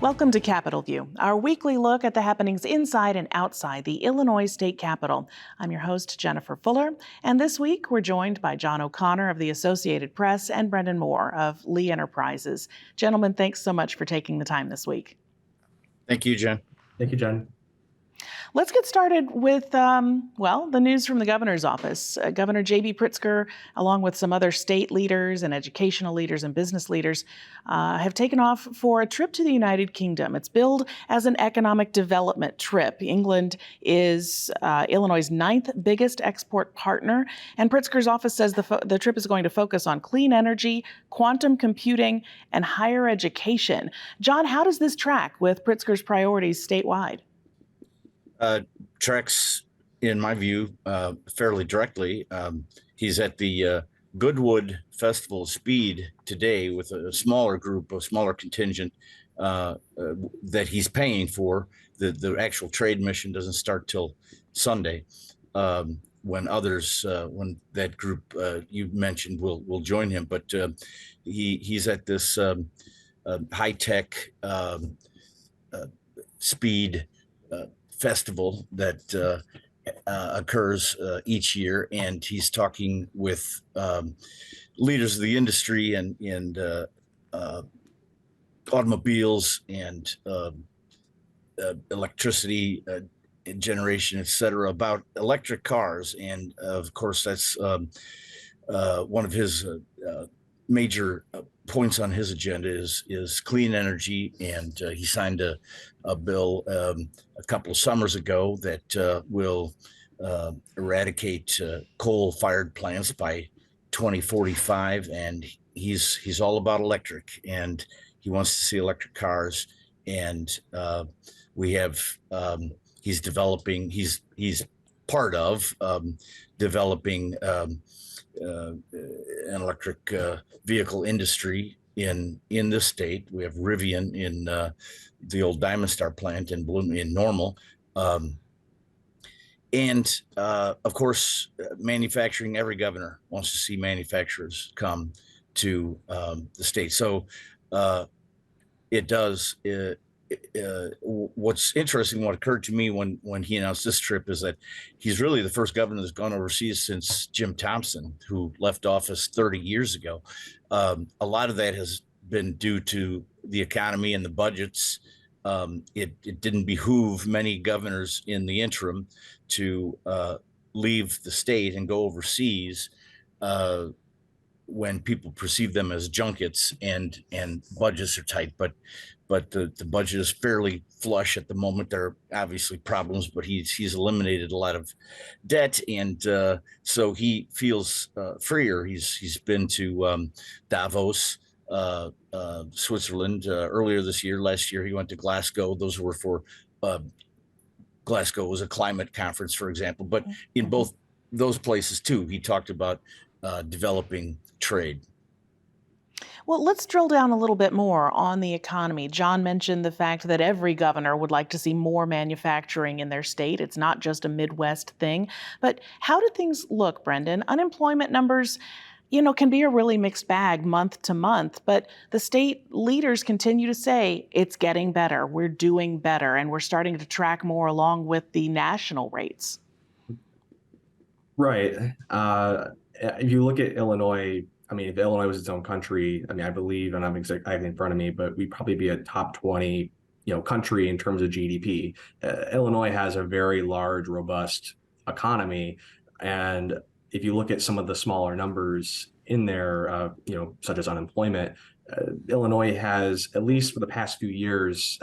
Welcome to Capitol View, our weekly look at the happenings inside and outside the Illinois State Capitol. I'm your host, Jennifer Fuller, and this week we're joined by John O'Connor of the Associated Press and Brendan Moore of Lee Enterprises. Gentlemen, thanks so much for taking the time this week. Thank you, Jen. Thank you, Jen. Let's get started with, the news from the governor's office. Governor JB Pritzker, along with some other state leaders and educational leaders and business leaders, have taken off for a trip to the United Kingdom. It's billed as an economic development trip. England is Illinois' 9th biggest export partner, and Pritzker's office says the trip is going to focus on clean energy, quantum computing, and higher education. John, how does this track with Pritzker's priorities statewide? Tracks, in my view, fairly directly. He's at the Goodwood Festival of Speed today with a smaller group, a smaller contingent that he's paying for. The actual trade mission doesn't start till Sunday, when that group you mentioned will join him. But he's at this high-tech speed festival that occurs each year, and he's talking with leaders of the industry and automobiles and electricity generation, et cetera, about electric cars. And of course, that's one of his major points on his agenda is clean energy, and he signed a bill a couple of summers ago that will eradicate coal-fired plants by 2045, and he's all about electric, and he wants to see electric cars. And we have he's part of developing an electric vehicle industry in the state. We have Rivian in the old Diamond Star plant in Normal, and of course, manufacturing. Every governor wants to see manufacturers come to the state, so it does. What's interesting, what occurred to me when he announced this trip, is that he's really the first governor that's gone overseas since Jim Thompson, who left office 30 years ago. A lot of that has been due to the economy and the budgets. It didn't behoove many governors in the interim to leave the state and go overseas when people perceive them as junkets and budgets are tight. But the budget is fairly flush at the moment. There are obviously problems, but he's eliminated a lot of debt, and so he feels freer. He's been to Davos, Switzerland, earlier this year. Last year he went to Glasgow. Those were for Glasgow was a climate conference, for example. But in both those places too, he talked about developing trade. Well, let's drill down a little bit more on the economy. John mentioned the fact that every governor would like to see more manufacturing in their state. It's not just a Midwest thing. But how do things look, Brendan? Unemployment numbers, can be a really mixed bag month to month, but the state leaders continue to say it's getting better, we're doing better, and we're starting to track more along with the national rates. Right. If you look at Illinois, if Illinois was its own country, I believe, and I have it in front of me, but we'd probably be a top 20, country in terms of GDP. Illinois has a very large, robust economy, and if you look at some of the smaller numbers in there, such as unemployment, Illinois has, at least for the past few years,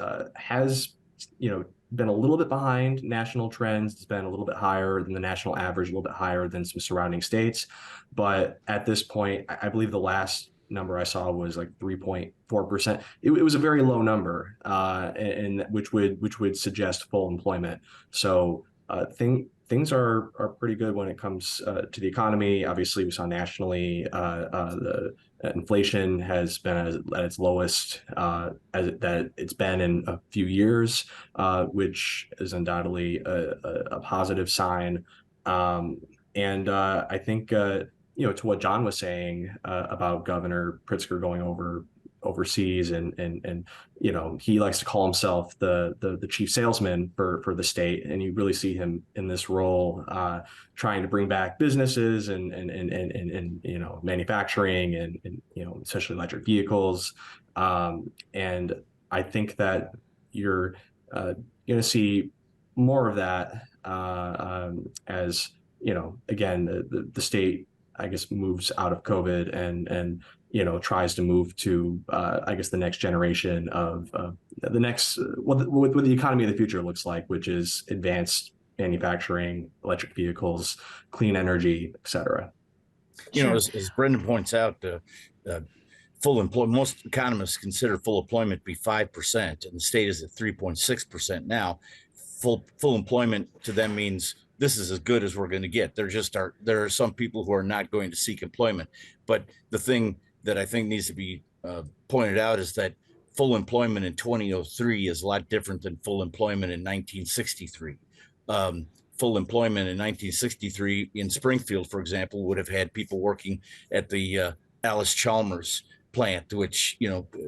been a little bit behind national trends. It's been a little bit higher than the national average, a little bit higher than some surrounding states. But at this point, I believe the last number I saw was like 3.4%. It was a very low number, and which would suggest full employment. So things are pretty good when it comes to the economy. Obviously, we saw nationally the inflation has been at its lowest that it's been in a few years, which is undoubtedly a positive sign. And I think to what John was saying about Governor Pritzker going over overseas, and he likes to call himself the chief salesman for the state, and you really see him in this role, trying to bring back businesses and manufacturing and especially electric vehicles, and I think that you're going to see more of that as again, the state, I guess, moves out of COVID and tries to move to I guess the next generation of the next what the economy of the future looks like, which is advanced manufacturing, electric vehicles, clean energy, et cetera. Sure. As Brendan points out, full employment, most economists consider full employment to be 5%, and the state is at 3.6% now. Full employment to them means this is as good as we're going to get. There are some people who are not going to seek employment. But the thing that I think needs to be pointed out is that full employment in 2003 is a lot different than full employment in 1963. Full employment in 1963 in Springfield, for example, would have had people working at the Alice Chalmers plant, which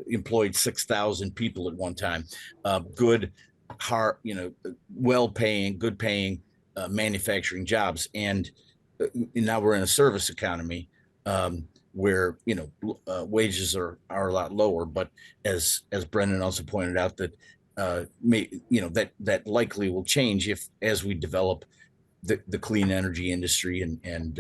employed 6,000 people at one time. Good, hard, well-paying, good-paying manufacturing jobs, and now we're in a service economy where wages are a lot lower. But as Brendan also pointed out, that that likely will change as we develop the clean energy industry and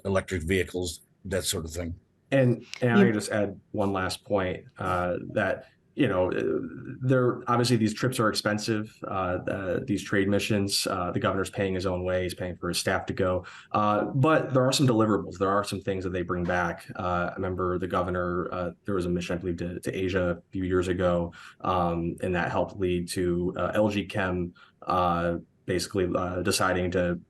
electric vehicles, that sort of thing. And I can just add one last point, that there obviously these trips are expensive. These trade missions, the governor's paying his own way. He's paying for his staff to go. But there are some deliverables. There are some things that they bring back. I remember the governor, there was a mission, I believe, to Asia a few years ago, and that helped lead to LG Chem basically deciding to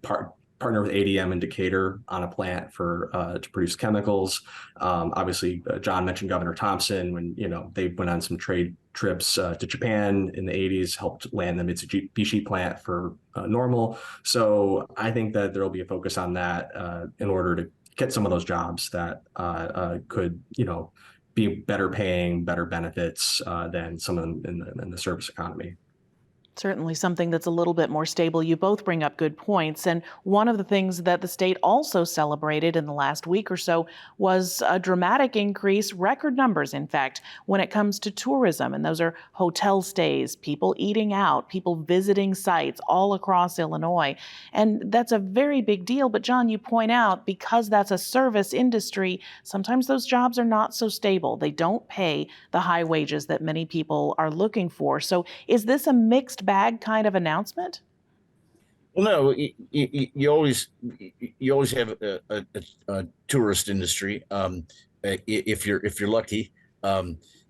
partner with ADM in Decatur on a plant to produce chemicals. Obviously, John mentioned Governor Thompson when they went on some trade trips to Japan in the 80s, helped land the Mitsubishi plant for Normal. So I think that there will be a focus on that in order to get some of those jobs that could be better paying, better benefits than some of them in the service economy. Certainly something that's a little bit more stable. You both bring up good points. And one of the things that the state also celebrated in the last week or so was a dramatic increase, record numbers, in fact, when it comes to tourism. And those are hotel stays, people eating out, people visiting sites all across Illinois. And that's a very big deal. But John, you point out, because that's a service industry, sometimes those jobs are not so stable. They don't pay the high wages that many people are looking for. So is this a mixed bag kind of announcement? Well, no, you always have a tourist industry. If you're lucky,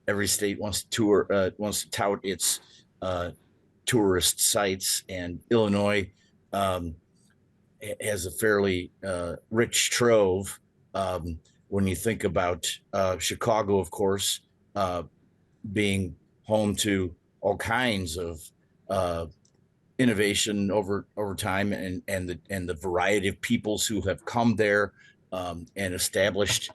every state wants to tout its tourist sites, and Illinois has a fairly rich trove. When you think about Chicago, of course, being home to all kinds of innovation over time, and the variety of peoples who have come there and established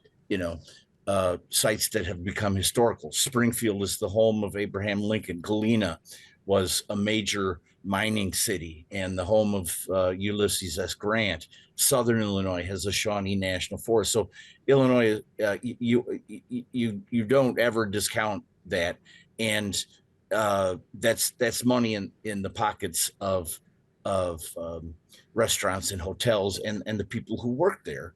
sites that have become historical. Springfield is the home of Abraham Lincoln. Galena was a major mining city and the home of Ulysses S. Grant. Southern Illinois has a Shawnee National Forest. So Illinois, you don't ever discount that, and that's money in the pockets of restaurants and hotels and the people who work there.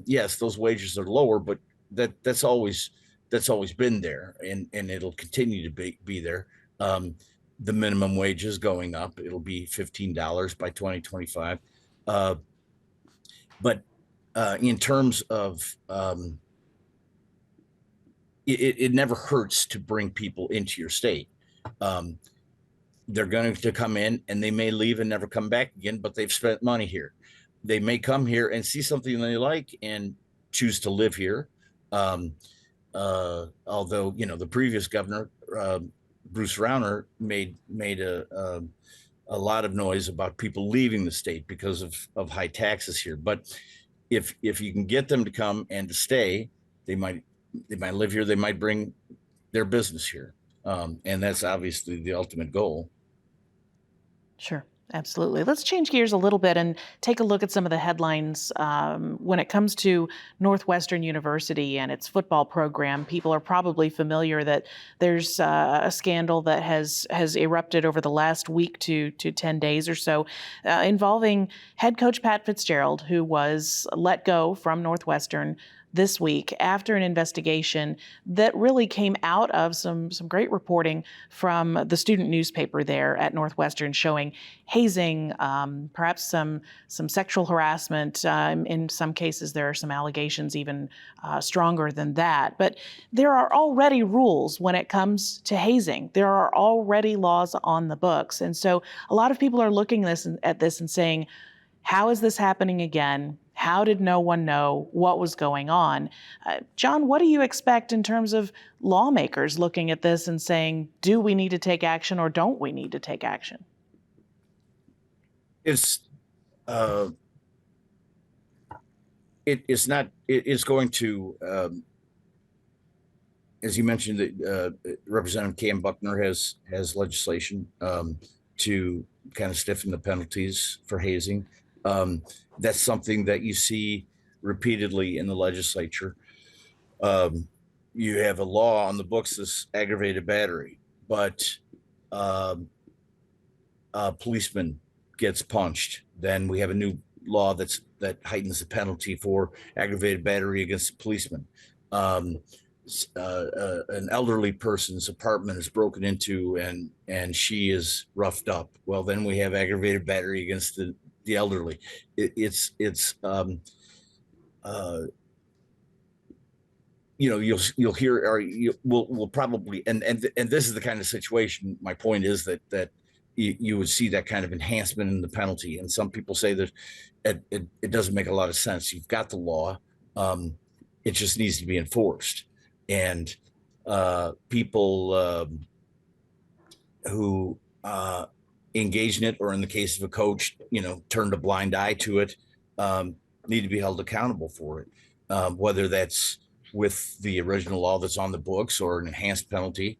Yes, those wages are lower, but that's always been there, and it'll continue to be there. The minimum wage is going up. It'll be $15 by 2025. But in terms of it never hurts to bring people into your state. They're going to come in and they may leave and never come back again, but they've spent money here. They may come here and see something they like and choose to live here. Although, the previous governor, Bruce Rauner, made a lot of noise about people leaving the state because of high taxes here. But if you can get them to come and to stay, they might they might live here, they might bring their business here. And that's obviously the ultimate goal. Sure, absolutely. Let's change gears a little bit and take a look at some of the headlines when it comes to Northwestern University and its football program. People are probably familiar that there's a scandal that has erupted over the last week to 10 days or so involving head coach Pat Fitzgerald, who was let go from Northwestern this week after an investigation that really came out of some great reporting from the student newspaper there at Northwestern, showing hazing, perhaps some sexual harassment. In some cases, there are some allegations even stronger than that. But there are already rules when it comes to hazing. There are already laws on the books, and so a lot of people are looking at this and saying, how is this happening again? How did no one know what was going on? John, what do you expect in terms of lawmakers looking at this and saying, do we need to take action or don't we need to take action? It's it's going to, as you mentioned, that Representative Cam Buckner has legislation to kind of stiffen the penalties for hazing. That's something that you see repeatedly in the legislature. You have a law on the books, this aggravated battery, but a policeman gets punched, then we have a new law that heightens the penalty for aggravated battery against a policeman. An elderly person's apartment is broken into and she is roughed up. Well, then we have aggravated battery against the elderly. You'll hear, or we'll probably, and this is the kind of situation. My point is that you would see that kind of enhancement in the penalty, and some people say that it doesn't make a lot of sense. You've got the law, it just needs to be enforced, and people who engage in it, or in the case of a coach, turned a blind eye to it, need to be held accountable for it, whether that's with the original law that's on the books or an enhanced penalty.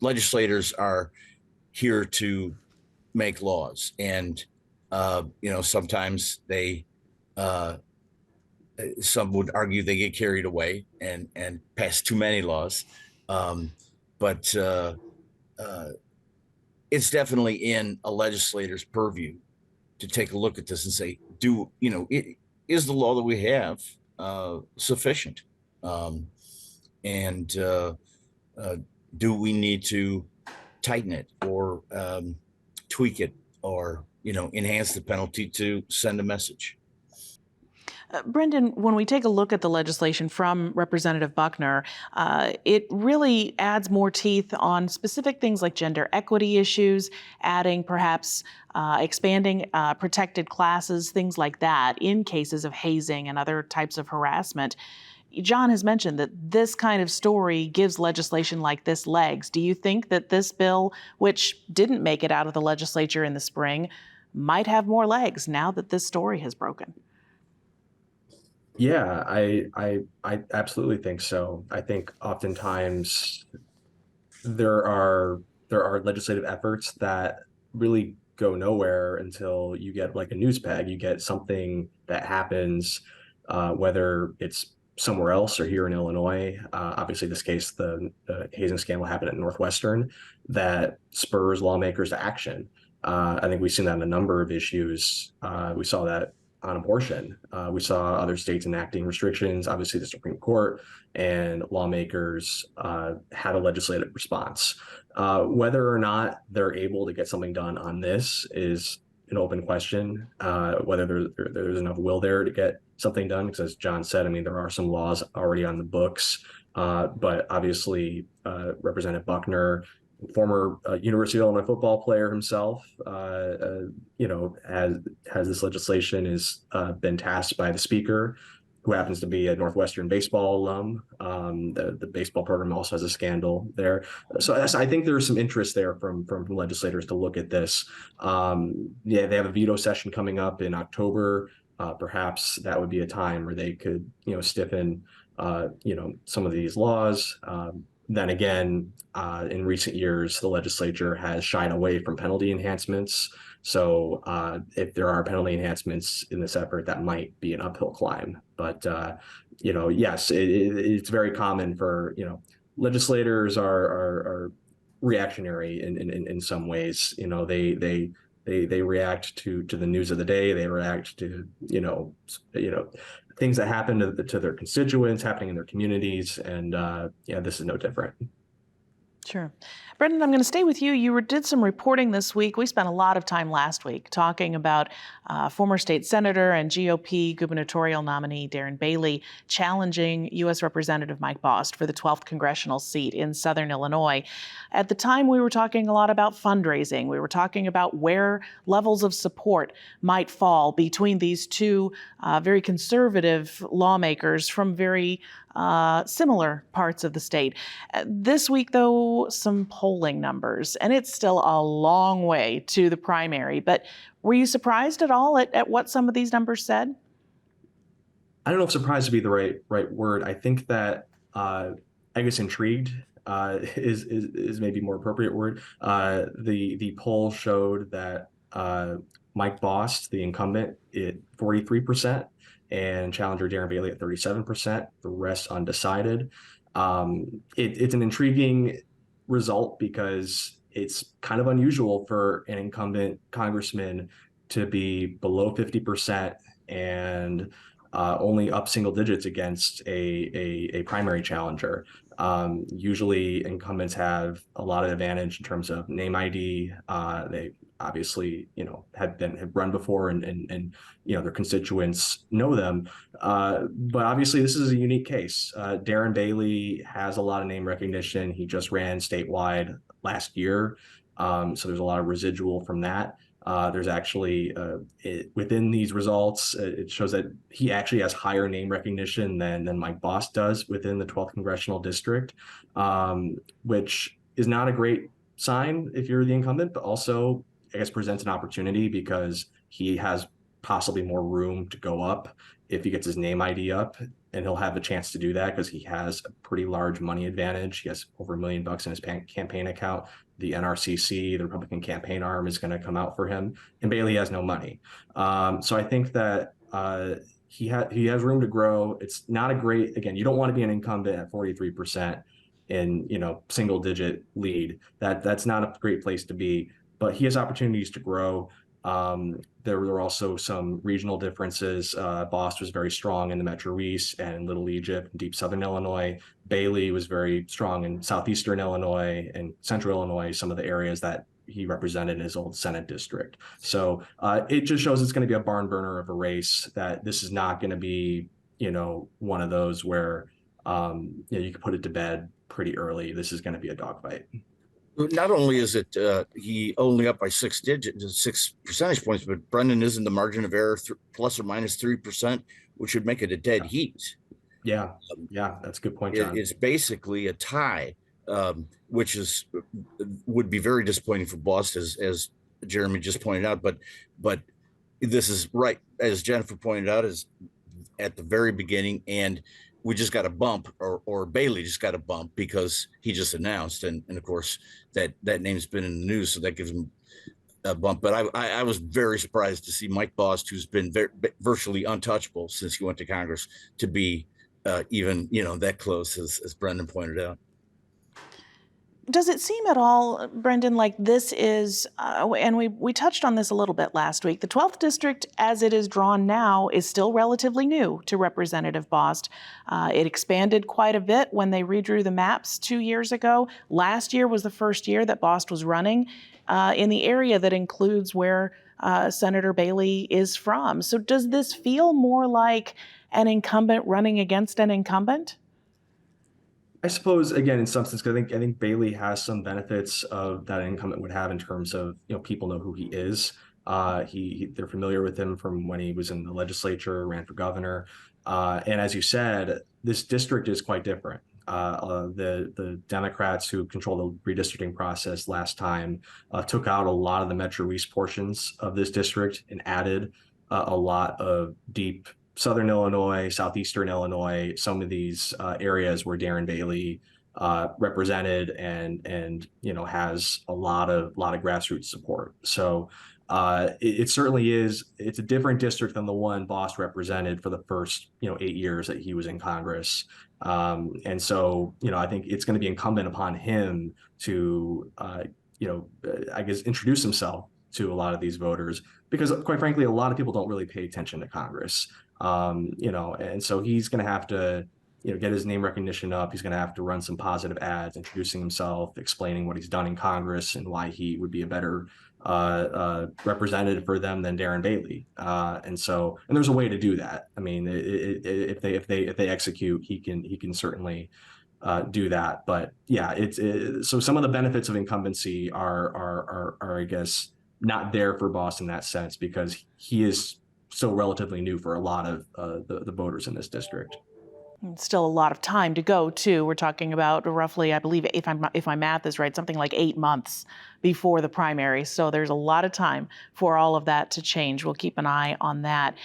Legislators are here to make laws, and sometimes they some would argue they get carried away and pass too many laws, but it's definitely in a legislator's purview to take a look at this and say, is the law that we have sufficient, and do we need to tighten it or tweak it, or enhance the penalty to send a message? Brendan, when we take a look at the legislation from Representative Buckner, it really adds more teeth on specific things like gender equity issues, adding perhaps expanding protected classes, things like that, in cases of hazing and other types of harassment. John has mentioned that this kind of story gives legislation like this legs. Do you think that this bill, which didn't make it out of the legislature in the spring, might have more legs now that this story has broken? Yeah, I absolutely think so. I think oftentimes there are legislative efforts that really go nowhere until you get like a news peg. You get something that happens, whether it's somewhere else or here in Illinois. Obviously, this case, the hazing scandal happened at Northwestern, that spurs lawmakers to action. I think we've seen that in a number of issues. We saw that on abortion. We saw other states enacting restrictions. Obviously, the Supreme Court and lawmakers had a legislative response. Whether or not they're able to get something done on this is an open question. Whether there's enough will there to get something done, because as John said, I mean, there are some laws already on the books, but obviously Representative Buckner, former University of Illinois football player himself, has this legislation has been tasked by the speaker, who happens to be a Northwestern baseball alum. The baseball program also has a scandal there. So I think there's some interest there from legislators to look at this. They have a veto session coming up in October. Perhaps that would be a time where they could, stiffen some of these laws. Then again, in recent years, the legislature has shied away from penalty enhancements. So if there are penalty enhancements in this effort, that might be an uphill climb. But yes, it's very common for legislators are reactionary in some ways. They react to the news of the day. They react to things that happen to their constituents, happening in their communities, and this is no different. Sure. Brendan, I'm going to stay with you. You did some reporting this week. We spent a lot of time last week talking about former state senator and GOP gubernatorial nominee Darren Bailey challenging U.S. Representative Mike Bost for the 12th congressional seat in Southern Illinois. At the time, we were talking a lot about fundraising. We were talking about where levels of support might fall between these two very conservative lawmakers from very similar parts of the state. This week, though, some polling numbers, and it's still a long way to the primary. But were you surprised at all at what some of these numbers said? I don't know if surprised to be the right word. I think that I guess intrigued is maybe more appropriate word. The poll showed that Mike Bost, the incumbent, at 43%. And challenger Darren Bailey at 37%, the rest undecided. It's an intriguing result because it's kind of unusual for an incumbent congressman to be below 50% and only up single digits against a primary challenger. Usually incumbents have a lot of advantage in terms of name ID. They obviously, have run before and their constituents know them. But obviously this is a unique case. Darren Bailey has a lot of name recognition. He just ran statewide last year. So there's a lot of residual from that. There's actually within these results, it shows that he actually has higher name recognition than Mike Bost does within the 12th congressional district, which is not a great sign if you're the incumbent, but also I guess presents an opportunity because he has possibly more room to go up if he gets his name ID up, and he'll have a chance to do that because he has a pretty large money advantage. He has over $1 million in his campaign account. The NRCC, the Republican campaign arm, is going to come out for him, and Bailey has no money. So I think that he has room to grow. It's not a great, again, you don't want to be an incumbent at 43% in single digit lead. That's not a great place to be. But he has opportunities to grow. There were also some regional differences. Bost was very strong in the Metro East and Little Egypt, deep Southern Illinois. Bailey was very strong in Southeastern Illinois and Central Illinois, some of the areas that he represented in his old Senate district. So it just shows it's going to be a barn burner of a race, that this is not going to be, one of those where, you can put it to bed pretty early. This is going to be a dogfight. Not only is it he only up by 6 percentage points, but Brendan, isn't the margin of error plus or minus 3%, which would make it a dead heat. Yeah, that's a good point, John. It's basically a tie, which would be very disappointing for Bost, as Jeremy just pointed out. But this is right, as Jennifer pointed out, is at the very beginning, and we just got a bump, or Bailey just got a bump because he just announced, and of course that name's been in the news, so that gives him a bump. But I was very surprised to see Mike Bost, who's been virtually untouchable since he went to Congress, to be even that close, as Brendan pointed out. Does it seem at all, Brendan, like this is, and we touched on this a little bit last week, the 12th district as it is drawn now is still relatively new to Representative Bost. It expanded quite a bit when they redrew the maps 2 years ago. Last year was the first year that Bost was running in the area that includes where Senator Bailey is from. So does this feel more like an incumbent running against an incumbent? I suppose, again, in some sense, because I think Bailey has some benefits of that an incumbent would have in terms of, people know who he is. They're familiar with him from when he was in the legislature, ran for governor. And as you said, this district is quite different. The Democrats who controlled the redistricting process last time took out a lot of the Metro East portions of this district and added a lot of deep Southern Illinois, Southeastern Illinois, some of these areas where Darren Bailey represented and has a lot of grassroots support. So it certainly is. It's a different district than the one Boss represented for the first 8 years that he was in Congress. And so I think it's going to be incumbent upon him to I guess introduce himself to a lot of these voters, because quite frankly, a lot of people don't really pay attention to Congress. And so he's going to have to get his name recognition up. He's going to have to run some positive ads, introducing himself, explaining what he's done in Congress and why he would be a better representative for them than Darren Bailey. And there's a way to do that. I mean, if they execute, he can certainly do that. But yeah, so some of the benefits of incumbency are I guess not there for Boss in that sense, because he is so relatively new for a lot of the voters in this district. Still a lot of time to go, too. We're talking about roughly, I believe, if my math is right, something like 8 months before the primary. So there's a lot of time for all of that to change. We'll keep an eye on that.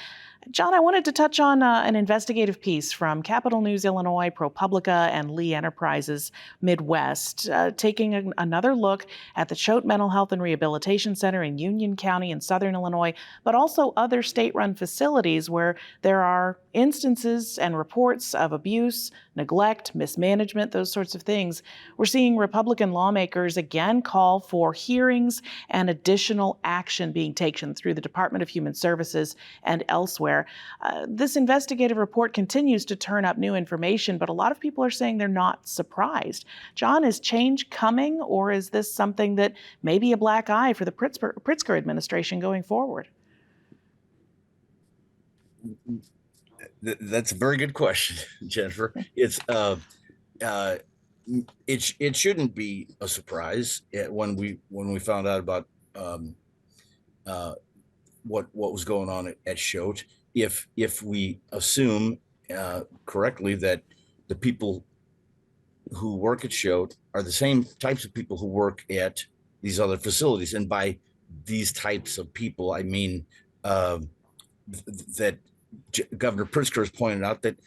John, I wanted to touch on an investigative piece from Capital News Illinois, ProPublica, and Lee Enterprises Midwest, taking another look at the Choate Mental Health and Rehabilitation Center in Union County in Southern Illinois, but also other state-run facilities where there are instances and reports of abuse, neglect, mismanagement, those sorts of things. We're seeing Republican lawmakers again call for hearings and additional action being taken through the Department of Human Services and elsewhere. This investigative report continues to turn up new information, but a lot of people are saying they're not surprised. John, is change coming, or is this something that may be a black eye for the Pritzker administration going forward? That's a very good question, Jennifer. It shouldn't be a surprise when we found out about what was going on at Choate. If we assume correctly that the people who work at Choate are the same types of people who work at these other facilities, and by these types of people, I mean that Governor Pritzker has pointed out that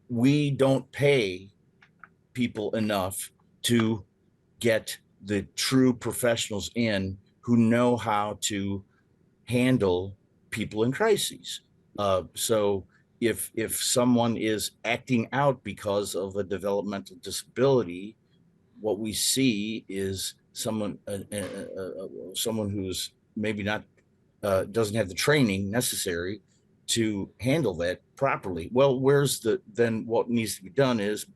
we don't pay people enough to get the true professionals in who know how to handle people in crises. So if someone is acting out because of a developmental disability, what we see is someone who's maybe not doesn't have the training necessary to handle that properly. Well, then what needs to be done is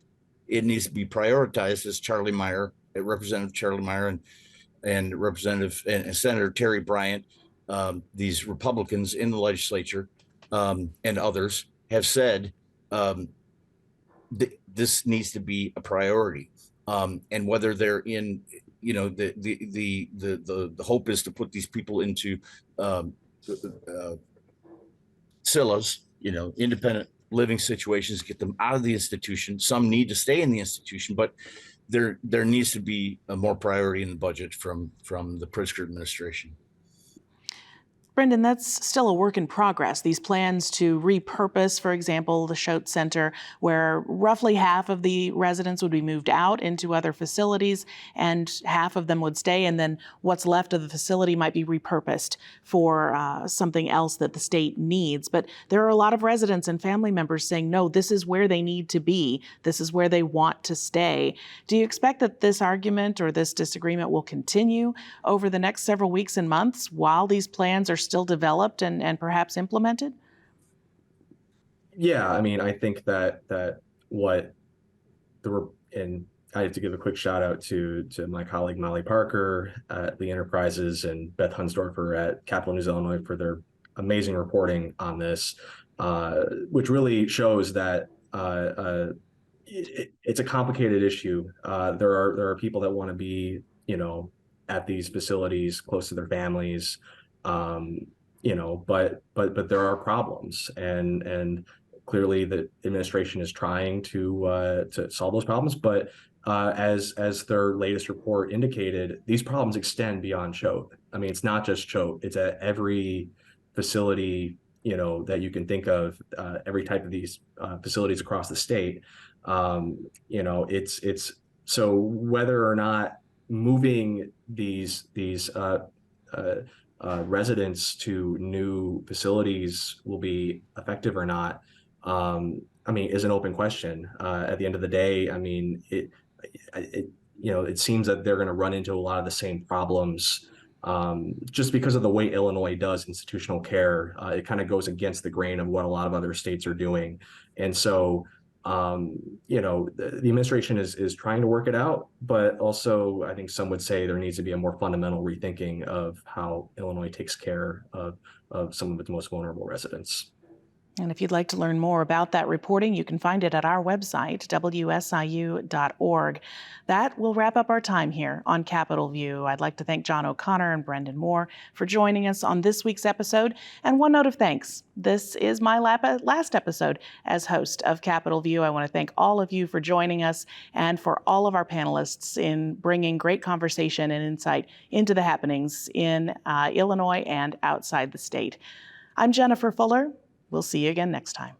it needs to be prioritized, as Charlie Meyer, Representative Charlie Meyer, and Representative and Senator Terry Bryant, these Republicans in the legislature, and others have said this needs to be a priority. And whether they're in, the hope is to put these people into CILAs, independent living situations, get them out of the institution. Some need to stay in the institution, but there needs to be a more priority in the budget from the Pritzker administration. Brendan, that's still a work in progress. These plans to repurpose, for example, the Choate Center, where roughly half of the residents would be moved out into other facilities and half of them would stay, and then what's left of the facility might be repurposed for something else that the state needs. But there are a lot of residents and family members saying, no, this is where they need to be. This is where they want to stay. Do you expect that this argument or this disagreement will continue over the next several weeks and months while these plans are still developed and perhaps implemented? Yeah, I mean, I think that and I have to give a quick shout out to my colleague Molly Parker at Lee Enterprises and Beth Hunsdorfer at Capital News Illinois for their amazing reporting on this, which really shows that it's a complicated issue. There are people that want to be, at these facilities close to their families, but there are problems, and clearly the administration is trying to solve those problems. But as their latest report indicated, these problems extend beyond Choate. I mean, it's not just Choate; it's at every facility that you can think of, every type of these facilities across the state. It's so whether or not moving these residents to new facilities will be effective or not, is an open question. At the end of the day, it seems that they're going to run into a lot of the same problems, just because of the way Illinois does institutional care. It kind of goes against the grain of what a lot of other states are doing. And so, the administration is trying to work it out, but also I think some would say there needs to be a more fundamental rethinking of how Illinois takes care of some of its most vulnerable residents. And if you'd like to learn more about that reporting, you can find it at our website, WSIU.org. That will wrap up our time here on Capitol View. I'd like to thank John O'Connor and Brendan Moore for joining us on this week's episode. And one note of thanks. This is my last episode as host of Capitol View. I want to thank all of you for joining us and for all of our panelists in bringing great conversation and insight into the happenings in Illinois and outside the state. I'm Jennifer Fuller. We'll see you again next time.